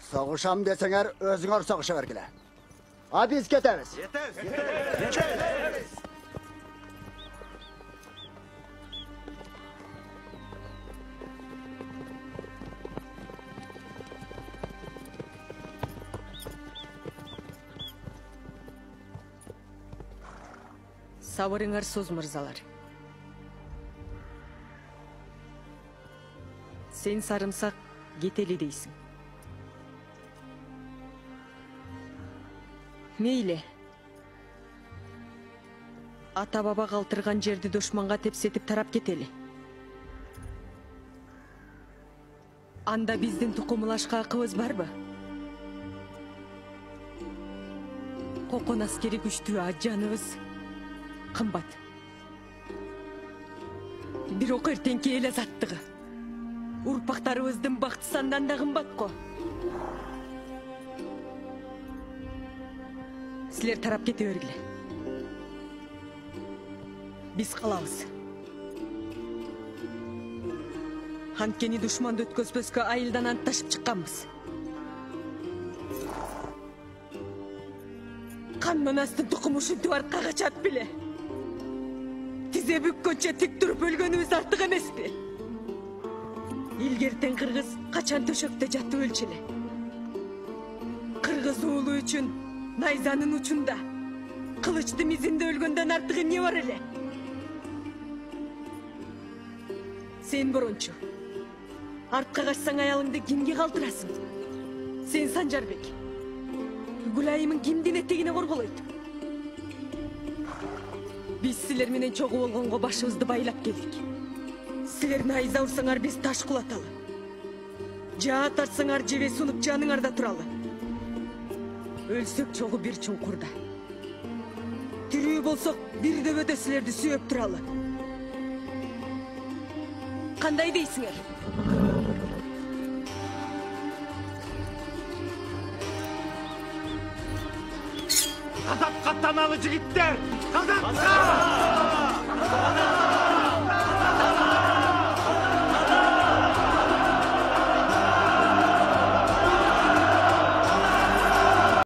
Soğuşam desеңер, özüңөр soğuşa bergile. A biz ketemiz. Сабырыңар соз мырзалар. Сен сарымсақ кетели дейсің. Мейлі. Ата-баба қалтырған жерді дошманға тепсетіп тарап кетели. Анда біздің тұқымылашқа ақыбыз бар ба? Қоқон аскери күшті ажаныбыз қымбат. Bir oқ ертеңке елі заттығы. Урпақтарыбыздың бақты сандан да қымбат қо. Сілер тарап кете өргілі. Біз қалауыз. Анткени душманды өткөзбөскө айылдан антташып чыкканбыз. Кандан астын тукуму ушинтип аркка качат беле. Тизе бүккөнчө тик туруп өлгөнүбүз артык эмеспи? Илгертен кыргыз качан төшөктө жатып өлчү эле. Кыргыз уулу үчүн найзанын учунда, кылычты мизинде өлгөндөн артык эмне бар эле? Сен борончу. Артқа қашсаң аялыңды кимге қалтырасың? Сен Санжарбек. Гүлайымын кимдин этегине корголойт? Біз силер менен чогуу болгонго башыбызды байлап келдик. Силер найза урсаңар биз таш кулаталы. Жаа тартсаңар жебе сунуп жаныңарда туралы. Өлсөк чогуу бир чуңкурда. Тирүү болсок бир дөбөдө силерди сүйөп туралы. Кандай дейсиңер? Кадапка танаlı жигиттер! Кадапка!